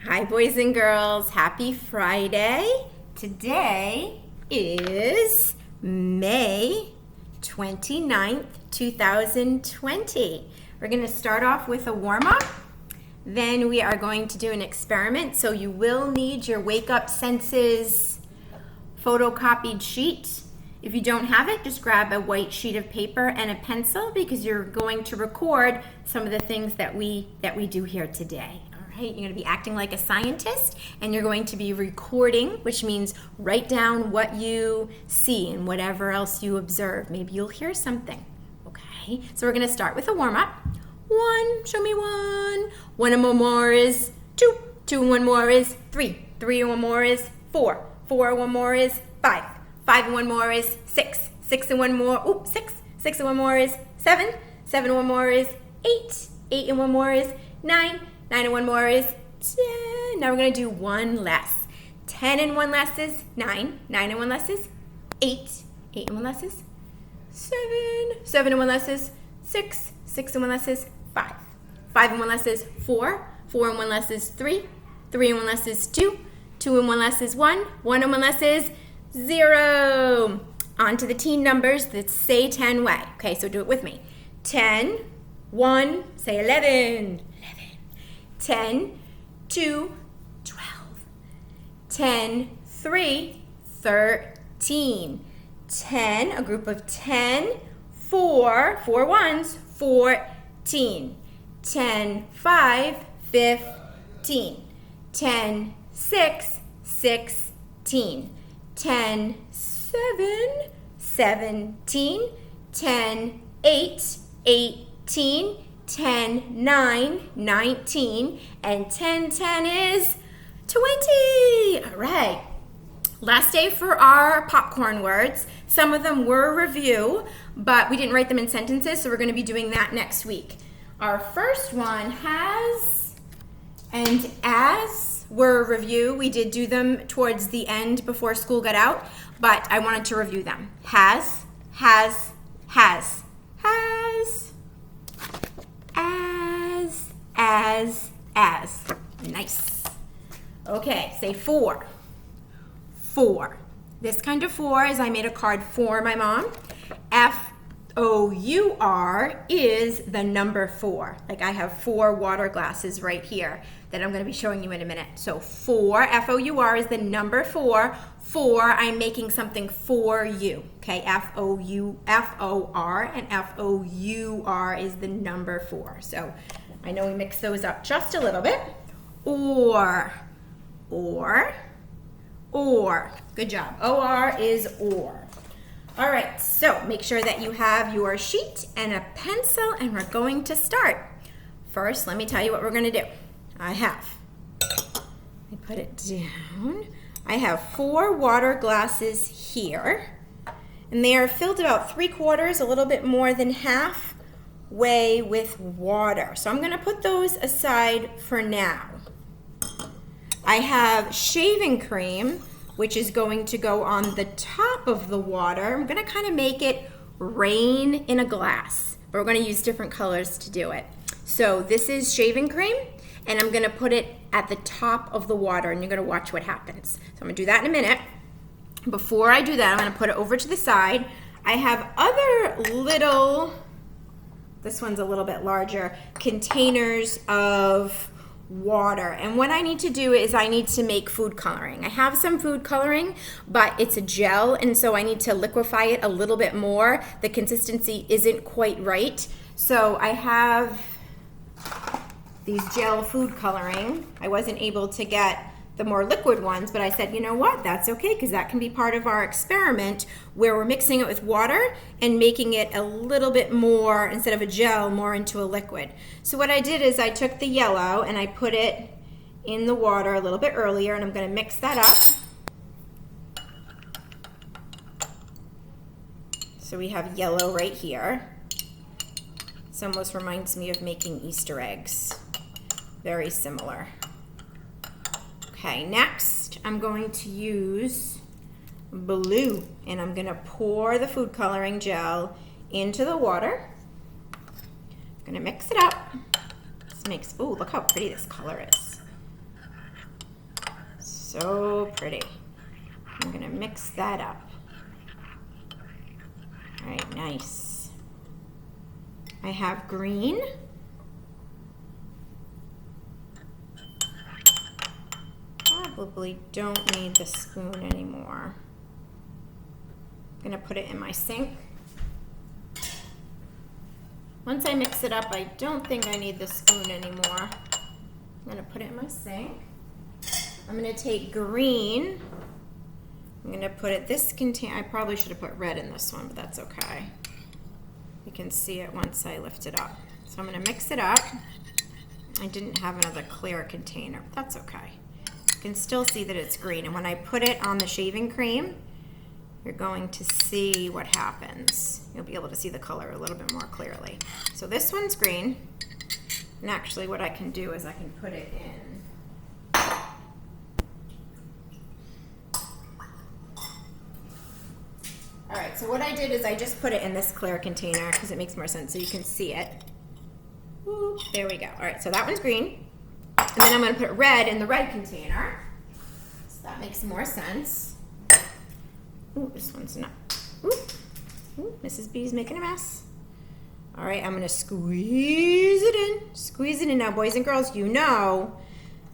Hi, boys and girls. Happy Friday. Today is May 29th, 2020. We're going to start off with a warm-up. Then we are going to do an experiment. So you will need your Wake Up Senses photocopied sheet. If you don't have it, just grab a white sheet of paper and a pencil because you're going to record some of the things that we do here today. Right? You're going to be acting like a scientist and you're going to be recording, which means write down what you see and whatever else you observe. Maybe you'll hear something. Okay, so we're going to start with a warm-up. 1, show me 1. 1 and 1 more is 2. 2 and 1 more is 3. 3 and 1 more is 4. 4 and 1 more is 5. 5 and 1 more is 6. 6 and 1 more, 6. 6 and 1 more is 7. 7 and 1 more is 8. 8 and 1 more is 9. 9 and 1 more is 10. Now we're going to do one less. 10 and 1 less is 9. 9 and 1 less is 8. 8 and 1 less is 7. 7 and 1 less is 6. 6 and 1 less is 5. 5 and 1 less is 4. 4 and 1 less is 3. 3 and 1 less is 2. 2 and 1 less is 1. 1 and 1 less is 0. On to the teen numbers that say 10 way. Okay, so do it with me. 10, 1, say 11. 10, 2, 12. 10, 3, 13. 10, a group of 10, 4, 4 ones, 14. 10, 5, 15. 10, 6, 16. 10, 7, 17. 10, 8, 18. 10, 9, 19, and 10, 10 is 20. All right. Last day for our popcorn words. Some of them were review, but we didn't write them in sentences, so we're going to be doing that next week. Our first one, has and as were review. We did do them towards the end before school got out, but I wanted to review them. Has, has. As. Nice. Okay, say for. For. This kind of for is I made a card for my mom. F-O-U-R is the number 4. Like I have 4 water glasses right here that I'm going to be showing you in a minute. So for, F-O-U-R is the number 4. For, I'm making something for you. Okay, F-O-R and F-O-U-R is the number 4. So I know we mix those up just a little bit. Or. Good job. O-R is or. All right, so make sure that you have your sheet and a pencil, and we're going to start. First, let me tell you what we're going to do. Let me put it down. I have 4 water glasses here, and they are filled about 3/4, a little bit more than halfway with water. So I'm going to put those aside for now. I have shaving cream, which is going to go on the top of the water. I'm going to kind of make it rain in a glass, but we're going to use different colors to do it. So this is shaving cream, and I'm going to put it at the top of the water, and you're going to watch what happens. So I'm going to do that in a minute. Before I do that, I'm going to put it over to the side. I have other little, this one's a little bit larger, containers of water, and what I need to do is I need to make food coloring. I have some food coloring, but it's a gel, and so I need to liquefy it a little bit more. The consistency isn't quite right, so I have these gel food coloring. I wasn't able to get the more liquid ones, but I said, you know what, that's okay, because that can be part of our experiment where we're mixing it with water and making it a little bit more, instead of a gel, more into a liquid. So what I did is I took the yellow and I put it in the water a little bit earlier, and I'm going to mix that up. So we have yellow right here. This almost reminds me of making Easter eggs. Very similar. Okay, next I'm going to use blue, and I'm going to pour the food coloring gel into the water. I'm going to mix it up. This makes, oh, look how pretty this color is. So pretty. I'm gonna mix that up. All right, nice. I have green. Probably don't need the spoon anymore. I'm gonna put it in my sink. Once I mix it up, I don't think I need the spoon anymore. I'm gonna put it in my sink. I'm gonna take green. I'm gonna put it, I probably should have put red in this one, but that's okay. You can see it once I lift it up. So I'm gonna mix it up. I didn't have another clear container, but that's okay. You can still see that it's green. And when I put it on the shaving cream, you're going to see what happens. You'll be able to see the color a little bit more clearly. So this one's green. And actually what I can do is I can put it in. All right, so what I did is I just put it in this clear container because it makes more sense so you can see it. Ooh, there we go. All right, so that one's green. And then I'm gonna put red in the red container. So that makes more sense. Ooh, this one's not. Ooh, Mrs. B's making a mess. All right, I'm gonna squeeze it in. Squeeze it in. Now, boys and girls, you know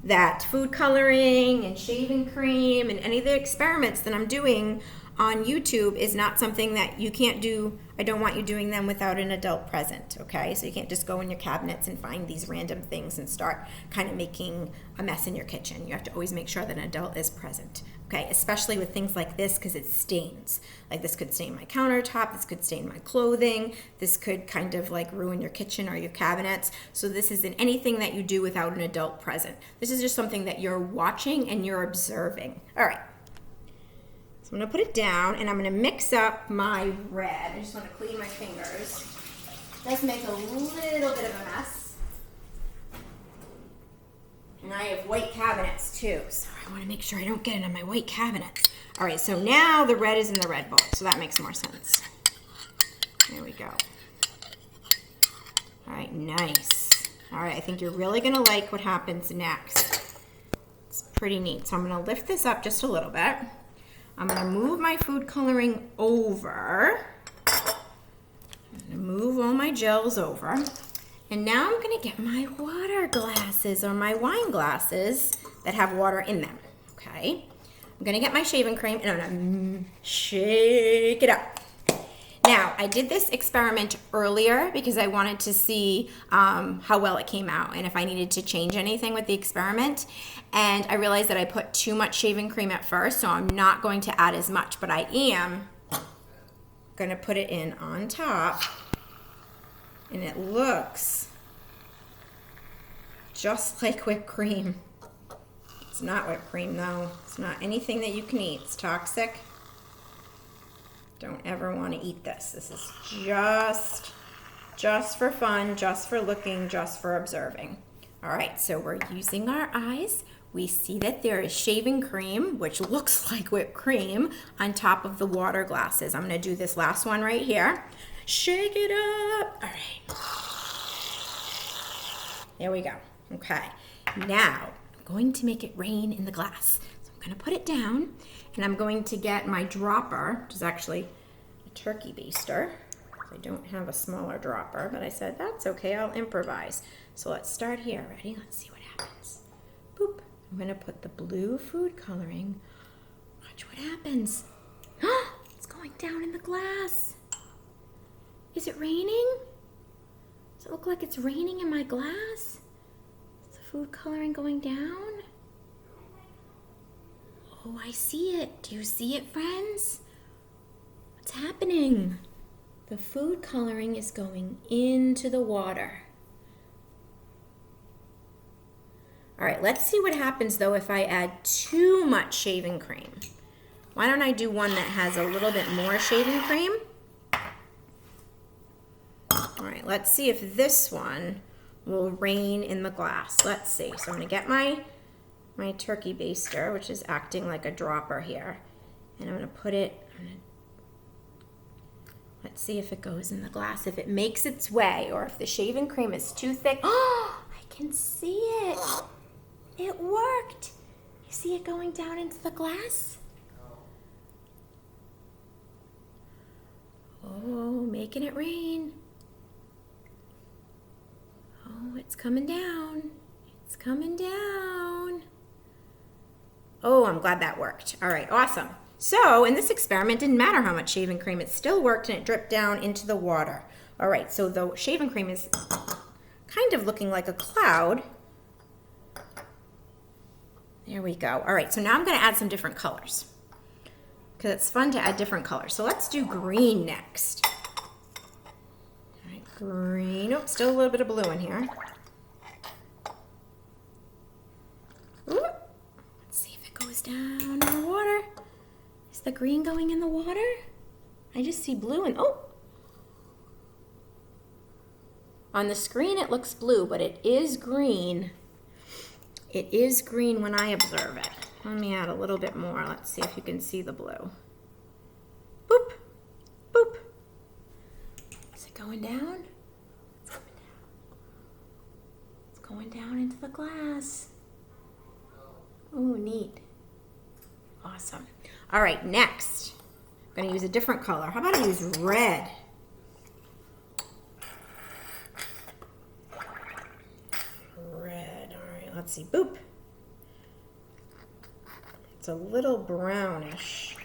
that food coloring and shaving cream and any of the experiments that I'm doing on YouTube is not something that you can't do. I don't want you doing them without an adult present, okay? So you can't just go in your cabinets and find these random things and start kind of making a mess in your kitchen. You have to always make sure that an adult is present, okay? Especially with things like this because it stains. Like this could stain my countertop, this could stain my clothing, this could kind of like ruin your kitchen or your cabinets. So this isn't anything that you do without an adult present. This is just something that you're watching and you're observing. All right. I'm gonna put it down and I'm gonna mix up my red. I just wanna clean my fingers. It does make a little bit of a mess. And I have white cabinets too, so I wanna make sure I don't get it on my white cabinets. All right, so now the red is in the red bowl, so that makes more sense. There we go. All right, nice. All right, I think you're really gonna like what happens next. It's pretty neat. So I'm gonna lift this up just a little bit. I'm gonna move my food coloring over. I'm gonna move all my gels over. And now I'm gonna get my water glasses or my wine glasses that have water in them, okay? I'm gonna get my shaving cream and I'm gonna shake it up. Now, I did this experiment earlier because I wanted to see how well it came out and if I needed to change anything with the experiment. And I realized that I put too much shaving cream at first, so I'm not going to add as much, but I am gonna put it in on top. And it looks just like whipped cream. It's not whipped cream though. It's not anything that you can eat. It's toxic. Don't ever want to eat this. This is just for fun, just for looking, just for observing. All right, so we're using our eyes. We see that there is shaving cream, which looks like whipped cream, on top of the water glasses. I'm gonna do this last one right here. Shake it up. All right. There we go. Okay. Now, I'm going to make it rain in the glass. So I'm gonna put it down. And I'm going to get my dropper, which is actually a turkey baster. I don't have a smaller dropper, but I said, that's okay, I'll improvise. So let's start here. Ready? Let's see what happens. Boop. I'm gonna put the blue food coloring. Watch what happens. It's going down in the glass. Is it raining? Does it look like it's raining in my glass? Is the food coloring going down? Oh, I see it. Do you see it, friends? What's happening? The food coloring is going into the water. All right, let's see what happens though if I add too much shaving cream. Why don't I do one that has a little bit more shaving cream? All right, let's see if this one will rain in the glass. Let's see. So I'm gonna get my turkey baster, which is acting like a dropper here. And I'm gonna put it, let's see if it goes in the glass. If it makes its way, or if the shaving cream is too thick. Oh, I can see it. It worked. You see it going down into the glass? Oh, making it rain. Oh, it's coming down. It's coming down. Oh, I'm glad that worked. All right, awesome. So in this experiment, didn't matter how much shaving cream, it still worked and it dripped down into the water. All right, so the shaving cream is kind of looking like a cloud. There we go. All right, so now I'm gonna add some different colors because it's fun to add different colors. So let's do green next. All right, green. Oh, still a little bit of blue in here. Ooh. Let's see if it goes down in the water. Is the green going in the water? I just see blue and, oh. On the screen it looks blue, but it is green. It is green when I observe it. Let me add a little bit more. Let's see if you can see the blue. Boop, boop. Is it going down? It's coming down. It's going down into the glass. Oh, neat. Awesome. All right, next. I'm gonna use a different color. How about I use red? Let's see, boop. It's a little brownish.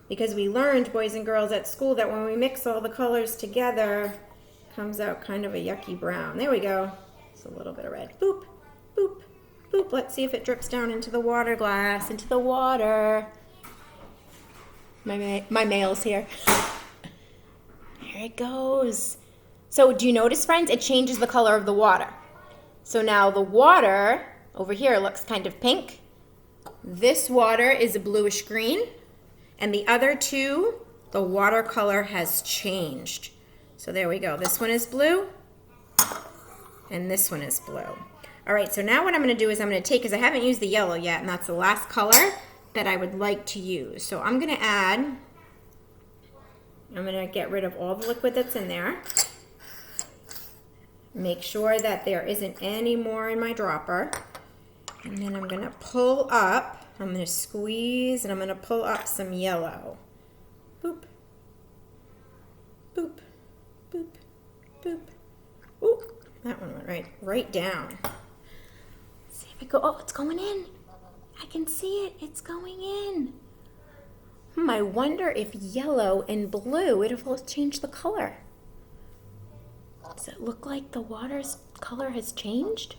Because we learned, boys and girls, at school that when we mix all the colors together, it comes out kind of a yucky brown. There we go. It's a little bit of red. Boop, boop, boop. Let's see if it drips down into the water glass, into the water. My male's here. There it goes. So do you notice, friends? It changes the color of the water. So now the water over here looks kind of pink. This water is a bluish green. And the other two, the watercolor has changed. So there we go. This one is blue. And this one is blue. All right, so now what I'm going to do is I'm going to take, because I haven't used the yellow yet, and that's the last color that I would like to use. So I'm going to add, I'm going to get rid of all the liquid that's in there. Make sure that there isn't any more in my dropper. And then I'm gonna pull up, I'm gonna squeeze, and I'm gonna pull up some yellow. Boop, boop, boop, boop. Ooh, that one went right down. Let's see if it goes, oh, it's going in. I can see it, it's going in. I wonder if yellow and blue, it'll change the color. Does it look like the water's color has changed?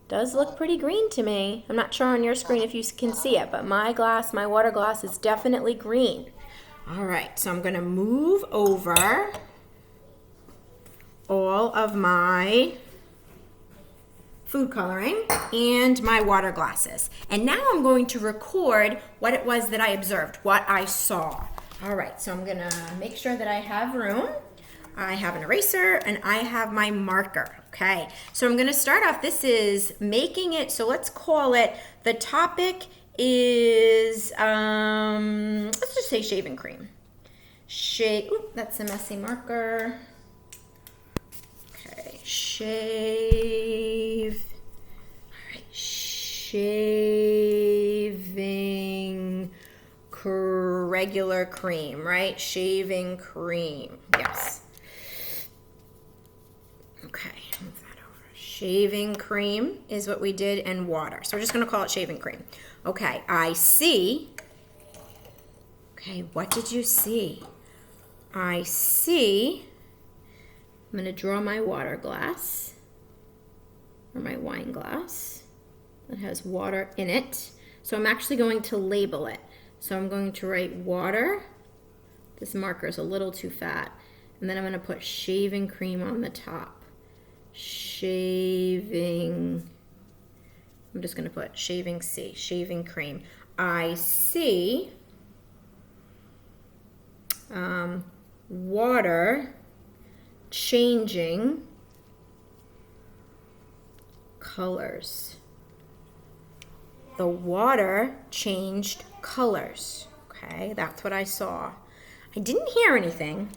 Does look pretty green to me. I'm not sure on your screen if you can see it, but my water glass is definitely green. All right, so I'm gonna move over all of my food coloring and my water glasses. And now I'm going to record what it was that I observed, what I saw. All right, so I'm gonna make sure that I have room. I have an eraser and I have my marker, okay? So I'm gonna start off, this is making it, so let's call it, the topic is, let's just say shaving cream. Oop, that's a messy marker. Okay, shaving regular cream, right? Shaving cream, yes. Okay, move that over. Shaving cream is what we did, and water. So we're just gonna call it shaving cream. Okay, I see. Okay, what did you see? I see, I'm gonna draw my water glass, or my wine glass, that has water in it. So I'm actually going to label it. So I'm going to write water. This marker is a little too fat. And then I'm gonna put shaving cream on the top. Shaving, I'm just gonna put shaving C, shaving cream. I see water changing colors. The water changed colors. Okay, that's what I saw. I didn't hear anything.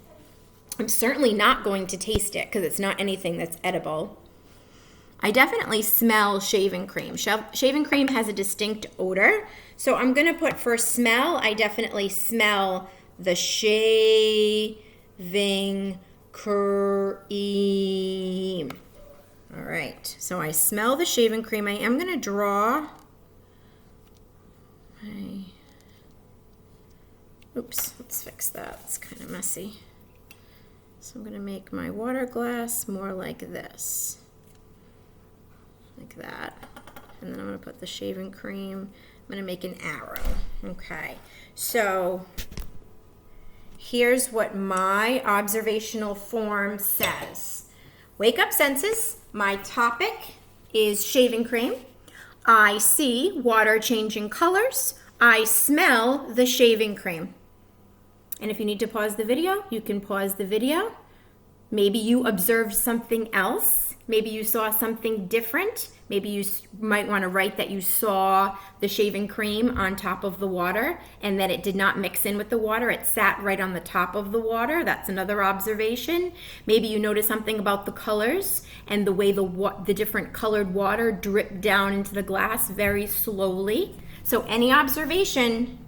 I'm certainly not going to taste it because it's not anything that's edible. I definitely smell shaving cream. Shaving cream has a distinct odor. So I'm going to put for smell, I definitely smell the shaving cream. All right, so I smell the shaving cream. I am going to draw my, oops, let's fix that. It's kind of messy. So I'm going to make my water glass more like this. Like that. And then I'm going to put the shaving cream. I'm going to make an arrow. Okay. So here's what my observational form says. Wake up senses. My topic is shaving cream. I see water changing colors. I smell the shaving cream. And if you need to pause the video, you can pause the video. Maybe you observed something else. Maybe you saw something different. Maybe you might want to write that you saw the shaving cream on top of the water and that it did not mix in with the water. It sat right on the top of the water. That's another observation. Maybe you noticed something about the colors and the way the different colored water dripped down into the glass very slowly. So any observation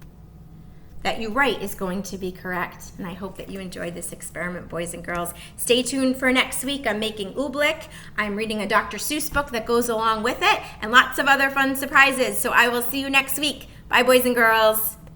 that you write is going to be correct. And I hope that you enjoyed this experiment, boys and girls. Stay tuned for next week. I'm making oobleck. I'm reading a Dr. Seuss book that goes along with it, and lots of other fun surprises. So I will see you next week. Bye, boys and girls.